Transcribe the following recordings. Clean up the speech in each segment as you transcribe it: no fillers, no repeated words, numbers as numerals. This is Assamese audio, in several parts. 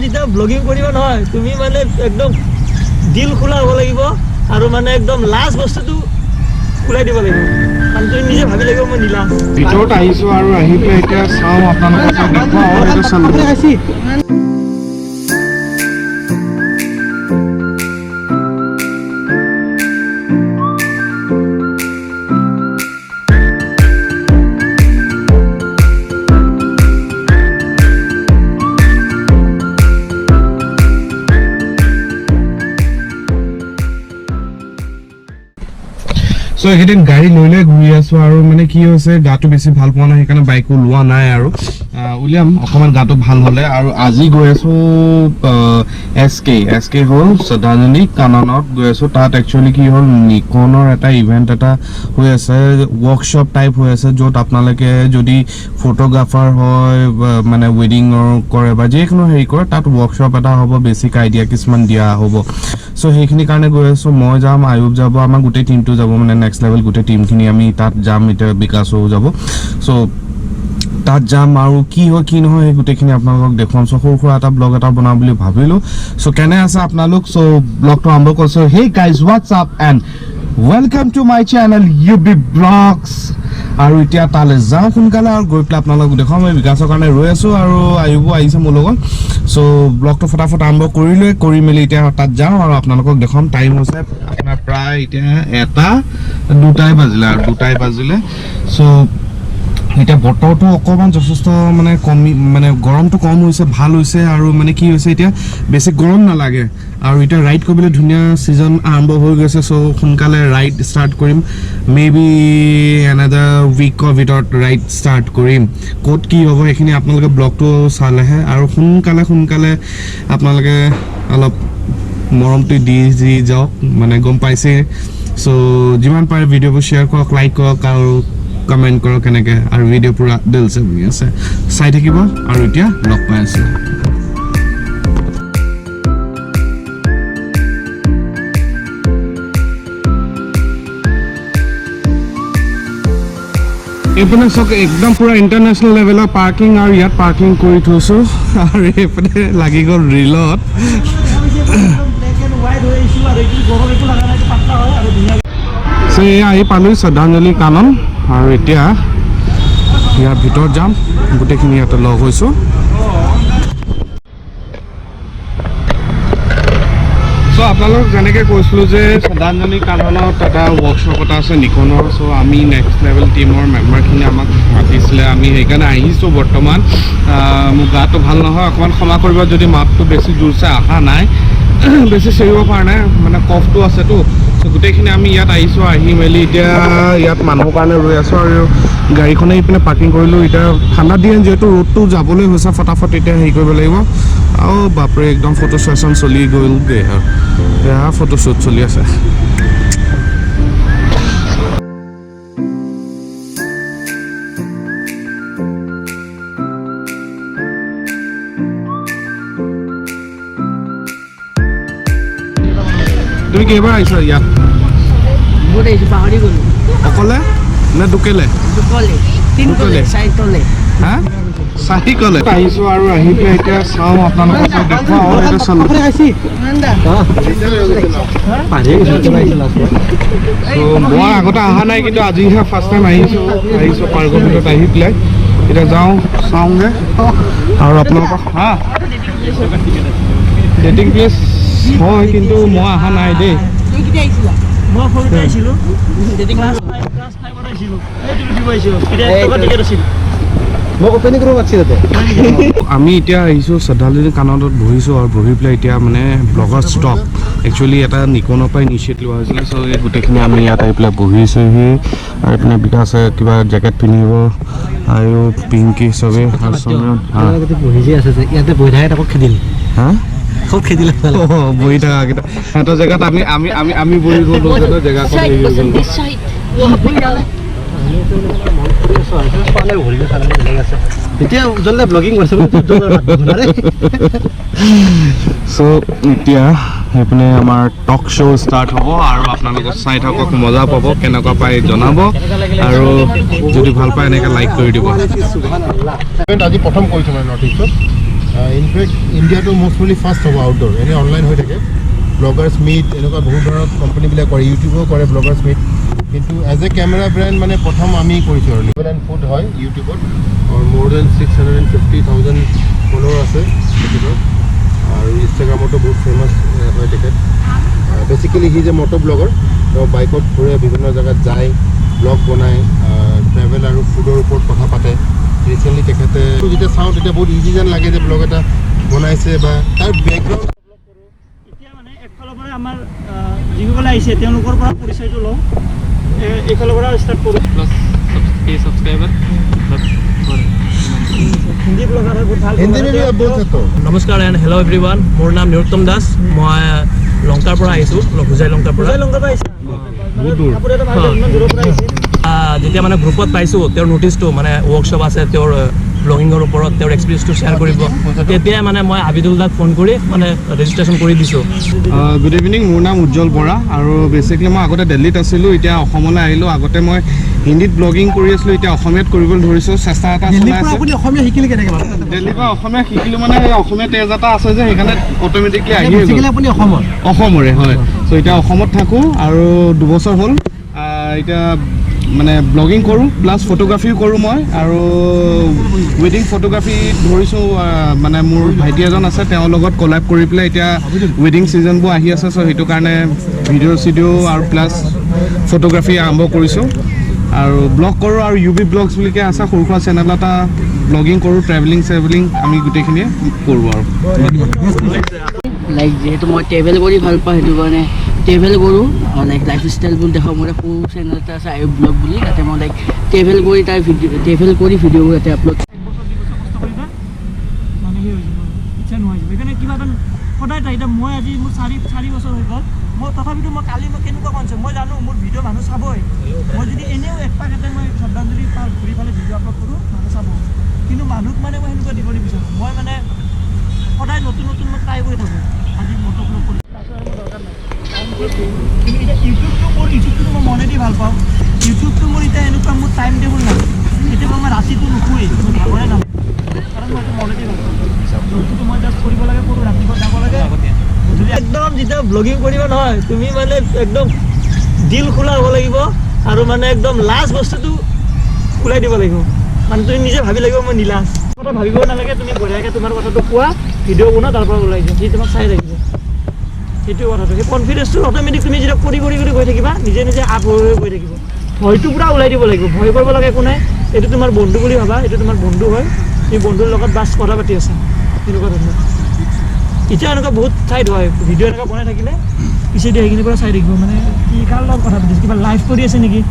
যেতিয়া ব্লগিং কৰিবা নহয় তুমি মানে একদম দিল খোলা হ'ব লাগিব আৰু মানে একদম লাষ্ট বস্তুটো খুলাই দিব লাগিব কাৰণ তুমি নিজে ভাবি লাগিব মই নিলা ভিতৰত আহিছো আৰু আহি পেলাই এতিয়া চাওঁ আপোনালোকক দেখাওঁ এইটো চালে খাইছি So এইকেইদিন গাড়ী লৈ লৈ ঘূৰি আছো আৰু মানে কি হৈছে গাটো বেছি ভাল পোৱা নাই সেইকাৰণে বাইকো লোৱা নাই আৰু উলিয়াম অকমান গাটো ভাল হলে আৰু আজি গৈ আছো এছ কে হ'ল শ্ৰদ্ধাঞ্জলি কাননত গৈ আছো তাত একচুৱেলি কি হ'ল নিকনৰ এটা ইভেন্ট এটা হৈ আছে ৱৰ্কশ্বপ টাইপ হৈ আছে য'ত আপোনালোকে যদি ফটোগ্ৰাফাৰ হয় মানে ৱেডিঙৰ কৰে বা যিকোনো হেৰি কৰে তাত ৱৰ্কশ্বপ এটা হ'ব বেছিক আইডিয়া কিছুমান দিয়া হ'ব সো সেইখিনি কাৰণে গৈ আছো মই যাম আয়ুব যাব আমাৰ গোটেই টিমটো যাব মানে নেক্সট লেভেল গোটেই টিমখিনি আমি তাত যাম এতিয়া বিকাশো যাব সো তাত যাম আৰু কি হয় কি নহয় এই গোটেইখিনি আপোনালোকক দেখুৱাম সো সৰু সৰু এটা ব্লগ এটা বনাম বুলি ভাবিলো সো কেনে আছে আপোনালোক সো ব্লগটো আৰম্ভ কৰিছো hey guys Whats up and welcome to my channel UBVlogs আৰু এতিয়া তালে যাওঁ সোনকালে আৰু গৈ পেলাই আপোনালোকক দেখাম মই বিকাশৰ কাৰণে ৰৈ আছো আৰু আয়ুবো আহিছে মোৰ লগত সো ব্লগটো ফটাফট আৰম্ভ কৰি মেলি এতিয়া তাত যাওঁ আৰু আপোনালোকক দেখাম টাইম হৈছে আপোনাৰ প্ৰায় এতিয়া 2টাই বাজিলে সো এটা বতৰটো অকমান যথেষ্ট মানে কমি মানে গৰমটো কম হৈছে ভাল হৈছে আৰু মানে কি হৈছে এতিয়া বেছি গৰম নালাগে আৰু এটা ৰাইড কৰিবলৈ ধুনীয়া সিজন আৰম্ভ হৈ গৈছে সো সোনকালে ৰাইড ষ্টাৰ্ট কৰিম মেবি এনাদাৰ উইকৰ ভিতৰত ৰাইড ষ্টাৰ্ট কৰিম ক'ত কি হ'ব এইখিনি আপোনালোকে ব্লগটো চালেহে আৰু সোনকালে আপোনালোকে অলপ মৰমটো দি যাওক মানে গম পাইছে সো যিমান পাৰে ভিডিঅ'বোৰ শ্বেয়াৰ কৰক লাইক কৰক আৰু কমেন্ট কৰক কেনেকৈ আৰু ভিডিঅ' পুৰা দিলছে বনি আছে চাই থাকিব আৰু এতিয়া লগ পাই আছে এইপিনে চক একদম পুৰা ইণ্টাৰনেশ্যনেল লেভেলৰ পাৰ্কিং আৰু ইয়াত পাৰ্কিং কৰি থৈছো আৰু এইপিনে লাগি গ'ল ৰিলত সো এয়া আহি পালোঁ শ্ৰদ্ধাঞ্জলি কানন আৰু এতিয়া ইয়াৰ ভিতৰত যাম গোটেইখিনি ইয়াতে লগ হৈছোঁ সো আপোনালোক যেনেকৈ কৈছিলোঁ যে শ্ৰদ্ধাঞ্জলি কাননত এটা ৱৰ্কশ্বপ এটা আছে নিকনৰ সো আমি নেক্সট লেভেল টিমৰ মেম্বাৰখিনি আমাক মাতিছিলে আমি সেইকাৰণে আহিছোঁ বৰ্তমান মোৰ গাটো ভাল নহয় অকণমান ক্ষমা কৰিব যদি মাতটো বেছি জোৰছে অহা নাই বেছি চিৰিব পৰা নাই মানে কফটো আছেতো সো গোটেইখিনি আমি ইয়াত আহিছোঁ আহি মেলি এতিয়া ইয়াত মানুহৰ কাৰণে ৰৈ আছোঁ আৰু গাড়ীখনে ইপিনে পাৰ্কিং কৰিলোঁ এতিয়া ঠাণ্ডা দিন যিহেতু ৰ'দটো যাবলৈ হৈছে ফটাফট এতিয়া হেৰি কৰিব লাগিব আৰু বাপৰে একদম ফটো ছেশ্যন চলি গ'লগৈ আৰু এয়া ফটোশ্বুট চলি আছে তুমি কেইবাৰ আহিছা ইয়াত অকলে নে দুকেলে হা চাৰিকলে আহিছোঁ আৰু আহি পেলাই এতিয়া চাওঁ আপোনালোকক দেখুৱাওঁ এইটো মই আগতে অহা নাই কিন্তু আজিহে ফাৰ্ষ্ট টাইম আহিছোঁ পাৰ্কৰ ভিতৰত আহি পেলাই এতিয়া যাওঁ চাওঁগৈ আৰু আপোনালোকক হা ডেটিং প্লেচ হয় কিন্তু মই অহা নাই দেই মই সৰুতে আহিছিলোঁ ক্লাছ 5 আহিছিলোঁ আমি এতিয়া আহিছোঁ শ্ৰদ্ধাঞ্জলি কাননত বহিছোঁ আৰু বহি পেলাই এতিয়া মানে ব্লগাৰ ষ্টক একচুৱেলি এটা নিকনৰ পৰা ইনিচিয়েট লোৱা হৈছিলে চ' এই গোটেইখিনি আমি ইয়াত আহি পেলাই বহিছোঁহি আৰু এইপিনে বিকাশে কিবা জেকেট পিন্ধিব আৰু পিংকি চবেই বহি আছে যে ইয়াতে বহি থাকে তাকো খেদিল হা খুব খেদিলে বহি থকাকেইটা সিহঁতৰ জেগাত আমি বহি গ'লোঁ জেগাখন হেৰি হৈ গ'ল এতিয়া উজ্জ্বলে ব্লগিং কৰিছে সো এতিয়া সেইপিনে আমাৰ টক শ্ব' ষ্টাৰ্ট হ'ব আৰু আপোনালোকক চাই থাকক মজা পাব কেনেকুৱা পায় জনাব আৰু যদি ভাল পায় এনেকৈ লাইক কৰি দিব আজি প্ৰথম কৰিছোঁ মানে নৰ্থ ইষ্টত ইনফেক্ট ইণ্ডিয়াটো মষ্টলি ফাৰ্ষ্ট হ'ব আউটডোৰ এনেই অনলাইন হৈ থাকে ব্লগাৰ্ছ মিট এনেকুৱা বহুত ধৰণৰ কোম্পানীবিলাক কৰে ইউটিউবো কৰে ব্লগাৰ্ছ মিট কিন্তু এজ এ কেমেৰা ব্ৰেণ্ড মানে প্ৰথম আমি কৰিছোঁ আৰু লিভেল এণ্ড ফুড হয় ইউটিউবত আৰু মোৰ দেন 650,000 ফলোৱাৰ আছে তেখেতৰ আৰু ইনষ্টাগ্ৰামতো বহুত ফেমাছ হয় তেখেত বেচিকেলি হি যে মটো ব্লগাৰ তেওঁ বাইকত ঘূৰে বিভিন্ন জেগাত যায় ব্লগ বনায় ট্ৰেভেল আৰু ফুডৰ ওপৰত কথা পাতে ৰিচেণ্টলি তেখেতে যেতিয়া চাওঁ তেতিয়া বহুত ইজি যেন লাগে যে ব্লগ এটা বনাইছে বা তাৰ বেকগ্ৰাউণ্ড এতিয়া মানে একফালৰ পৰা আমাৰ যিসকলে আহিছে তেওঁলোকৰ পৰা পৰিচয়টো লওঁ এইফালৰ পৰা ষ্টাৰ্ট কৰোঁ প্লাস সাবস্ক্ৰাইবাৰ হিন্দী ব্লগাৰ হয় বহুত ভাল হিন্দী में भी आप बोल सकते हो নমস্কাৰ এণ্ড হেল্ল' এভৰিৱান মোৰ নাম নিৰুত্তম দাস মই লংকাৰ পৰা আহিছোঁ হোজাই লংকাৰ পৰা লংকাৰ পৰা আহিছে বহুত দূৰ আপুনি এটা ভাল ইমান দূৰৰ পৰা আহিছে যেতিয়া মানে গ্ৰুপত পাইছোঁ তেওঁৰ নটিচটো মানে ৱৰ্কশ্বপ আছে তেওঁৰ ব্লগিঙৰ ওপৰত তেওঁৰ এক্সপিৰিয়েঞ্চটো শ্বেয়াৰ কৰিব তেতিয়াই মানে মই আবিদুল দাক ফোন কৰি মানে ৰেজিষ্ট্ৰেশ্যন কৰি দিছোঁ গুড ইভিনিং মোৰ নাম উজ্জ্বল বৰা আৰু বেচিকলি মই আগতে দিল্লীত আছিলোঁ এতিয়া অসমলৈ আহিলোঁ আগতে মই হিন্দীত ব্লগিং কৰি আছিলোঁ এতিয়া অসমীয়াত কৰিবলৈ ধৰিছোঁ চেষ্টা এটা চলাই আছোঁ আপুনি অসমীয়া শিকিলে কেনেকৈ বাৰু দিল্লীৰ পৰা অসমীয়া শিকিলোঁ মানে সেই অসমীয়া তেজ এটা আছে যে সেইকাৰণে অট'মেটিকলি আহি গ'ল আপুনি অসমৰ অসমৰে হয় চ' এতিয়া অসমত থাকোঁ আৰু 2 বছৰ হ'ল এতিয়া মানে ব্লগিং কৰোঁ প্লাছ ফটোগ্ৰাফিও কৰোঁ মই আৰু ৱেডিং ফটোগ্ৰাফি ধৰিছোঁ মানে মোৰ ভাইটি এজন আছে তেওঁৰ লগত কলাব কৰি পেলাই এতিয়া ৱেডিং ছিজনবোৰ আহি আছে চ' সেইটো কাৰণে ভিডিঅ' চিডিঅ' আৰু প্লাছ ফটোগ্ৰাফি আৰম্ভ কৰিছোঁ আৰু ব্লগ কৰোঁ আৰু UBVlogs বুলিকৈ আছে সৰু সুৰা চেনেল এটা ব্লগিং কৰোঁ ট্ৰেভেলিং আমি গোটেইখিনিয়ে কৰোঁ আৰু লাইক যেহেতু মই ট্ৰেভেল কৰি ভাল পাওঁ সেইটো কাৰণে ট্ৰেভেল কৰোঁ লাইক লাইফ ষ্টাইলবোৰ দেখাওঁ মোৰ সৰু চেনেল এটা আছে আয়ুব ব্লগ বুলি তাতে মই লাইক ট্ৰেভেল কৰি তাৰ ভিডিঅ'বোৰ তাতে আপলোড মানে সেই হৈ যাব ইচ্ছা নোহোৱা হৈ যাব সেইকাৰণে কিবা এটা সদায় তাই এতিয়া মই আজি মোৰ 4 বছৰ হৈ গ'ল মই তথাপিতো মই কালি মই কেনেকুৱা কনচেপ্ট মই জানো মোৰ ভিডিঅ' মানুহ চাবই মই যদি এনেও একপাক এটা মই শ্ৰদ্ধাঞ্জলি পাৰ ঘূৰি পেলাই ভিডিঅ' আপলোড কৰোঁ মানুহ চাব কিন্তু মানুহক মানে মই সেনেকুৱা দিব নিবিচাৰোঁ মই মানে সদায় নতুন মই ট্ৰাই কৰি থাকোঁ আজি মটক লগ কৰি দৰকাৰ নাই কিন্তু এতিয়া ইউটিউবটো মই মনেদি ভাল পাওঁ ইউটিউবটো মোৰ এতিয়া এনেকুৱা মোৰ টাইম টেবুল নাই কেতিয়াবা মই ৰাতিটো নুশুৱেই মই ভাগৰে নাম কাৰণ মই এইটো মনেদি ভাল পাওঁ বস্তুটো মই জাষ্ট কৰিব লাগে কৰোঁ ৰাতিপুৱা যাব লাগে একদম যেতিয়া ব্লগিং কৰিবা নহয় তুমি মানে একদম দিল খোলা হ'ব লাগিব আৰু মানে একদম লাষ্ট বস্তুটো খোলাই দিব লাগিব মানে তুমি নিজে ভাবি লাগিব মই নিলাজ কথা ভাবিব নালাগে তুমি বঢ়িয়াকৈ তোমাৰ কথাটো কোৱা ভিডিঅ' বনোৱা তাৰ পৰা ওলাই যোৱা সি তোমাক চাই থাকিব সেইটো কথাটো সেই কনফিডেন্সটো অট'মেটিক তুমি যেতিয়া কৰি গৈ থাকিবা নিজে আপ হৈ গৈ থাকিব ভয়টো পূৰা ওলাই দিব লাগিব ভয় কৰিব লাগে একো নাই এইটো তোমাৰ বন্ধু বুলি ভাবা এইটো তোমাৰ বন্ধু হয় তুমি বন্ধুৰ লগত বাছ কথা পাতি আছা তেনেকুৱা ধৰণৰ এতিয়া এনেকুৱা বহুত ঠাইত হয় ভিডিঅ' এনেকুৱা বনাই থাকিলে পিছেদি সেইখিনিৰ পৰা চাই থাকিব মানে কি কাৰ লগত কথা পাতিছে কিবা লাইভ কৰি আছে নেকি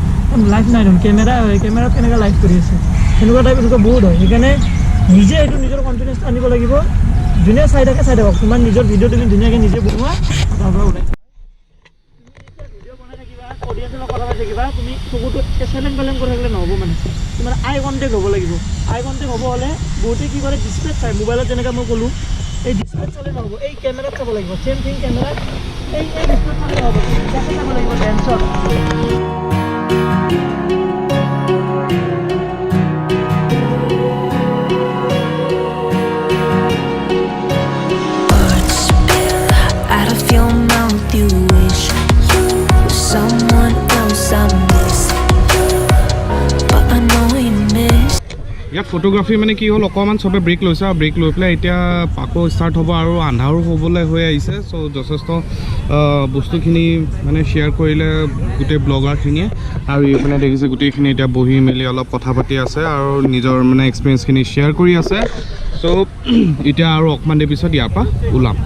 লাইভ নাই দেখোন কেমেৰাত কেনেকৈ লাইভ কৰি আছে সেনেকুৱা টাইপ এনেকুৱা বহুত হয় সেইকাৰণে নিজে এইটো নিজৰ কনফিডেন্সটো আনিব লাগিব যোনে চাই থাকক তোমাৰ নিজৰ ভিডিঅ' তুমি ধুনীয়াকৈ নিজে বনোৱা তাৰ পৰা ওলাই ভিডিঅ' বনাই থাকিবা অডিয়েঞ্চৰ লগত কথা পাতি থাকিবা তুমি চকুটো চেলেং পেলেং কৰি থাকিলে নহ'ব মানে তোমাৰ আই কণ্টেক্ট হ'ব লাগিব আই কণ্টেক্ট হ'ব হ'লে বহুতে কি কৰে ডিছপ্লেত চাই মোবাইলত যেনেকৈ মই ক'লোঁ এই ডিছপ্লেত চালে নহ'ব এই কেমেৰাত চাব লাগিব চেম থিং কেমেৰাত এই ডিছপ্লেত চালে নহ'ব তাতে চাব লাগিব লেন্সত ইয়াত ফটোগ্ৰাফী মানে কি হ'ল অকণমান চবে ব্ৰেক লৈছে আৰু ব্ৰেক লৈ পেলাই এতিয়া আকৌ ষ্টাৰ্ট হ'ব আৰু আন্ধাৰো হ'বলৈ হৈ আহিছে চ' যথেষ্ট বস্তুখিনি মানে শ্বেয়াৰ কৰিলে গোটেই ব্লগাৰখিনিয়ে আৰু এইপিনে দেখিছে গোটেইখিনি এতিয়া বহি মেলি অলপ কথা পাতি আছে আৰু নিজৰ মানে এক্সপিৰিয়েঞ্চখিনি শ্বেয়াৰ কৰি আছে চ' এতিয়া আৰু অকণমান দেৰি পিছত ইয়াৰ পৰা ওলাম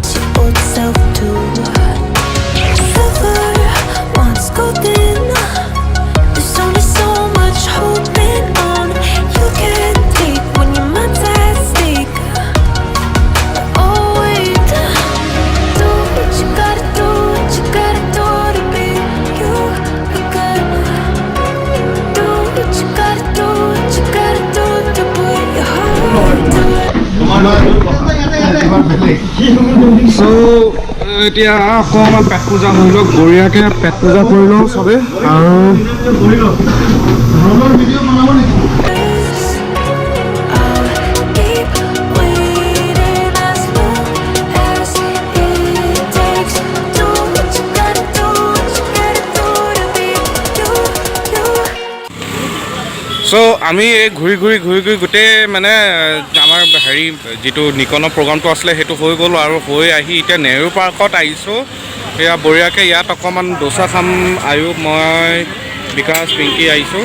চ' এতিয়া অকণমান পেট পূজা হৈ লওক বঢ়িয়াকৈ পেট পূজা কৰি লওঁ চবেই আৰু আমি এই ঘূৰি ঘূৰি গোটেই মানে আমাৰ হেৰি যিটো নিকনৰ প্ৰগ্ৰামটো আছিলে সেইটো হৈ গ'ল আৰু হৈ আহি এতিয়া নেহৰু পাৰ্কত আহিছোঁ এয়া বঢ়িয়াকৈ ইয়াত অকণমান ডোচা খাম আয়ু মই বিকাশ পিংকি আহিছোঁ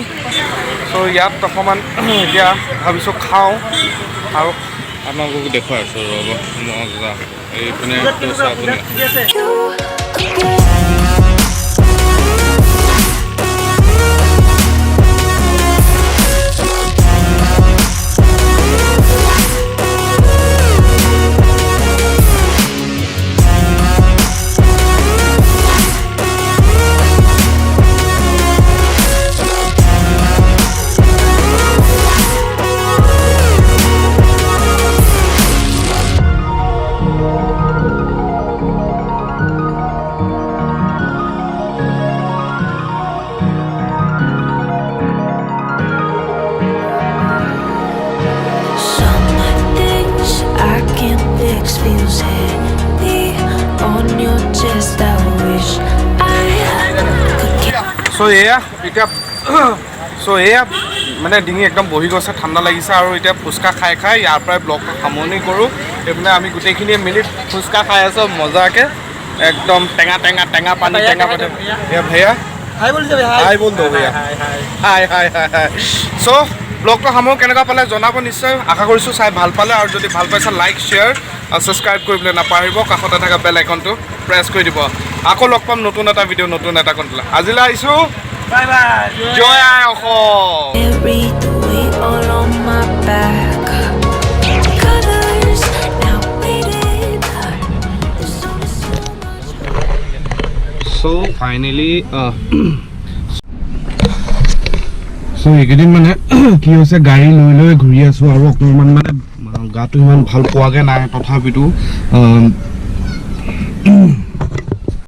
চ' ইয়াত অকণমান এতিয়া ভাবিছোঁ খাওঁ আৰু আপোনালোকক দেখুৱাই আছোঁ ৰ'ব মজা এইপিনে ডোচা আপুনি এয়া মানে ডিঙি একদম বহি গৈছে ঠাণ্ডা লাগিছে আৰু এতিয়া ফুচকা খাই ইয়াৰ পৰাই ব্লগটো সামৰণি কৰোঁ এইপিনে আমি গোটেইখিনিয়ে মিলি ফুচকা খাই আছোঁ মজাকৈ একদম টেঙা পানী টেঙা পানী ভেয়া হাই বল দো ভেয়া হাই চ' ব্লগটো সামৰো কেনেকুৱা পালে জনাব নিশ্চয় আশা কৰিছোঁ চাই ভাল পালে আৰু যদি ভাল পাইছে লাইক শ্বেয়াৰ আৰু ছাবস্ক্ৰাইব কৰিবলৈ নাপাহৰিব কাষতে থকা বেল আইকনটো প্ৰেছ কৰি দিব আকৌ লগ পাম নতুন এটা ভিডিঅ' নতুন এটা কণ্টেণ্ট আজিলৈ আহিছোঁ বাই জয় আই অসম চ' ফাইনেলি এইকেইদিন মানে কি হৈছে গাড়ী লৈ ঘূৰি আছোঁ আৰু অকণমান মানে গাটো ইমান ভাল পোৱাগৈ নাই তথাপিতো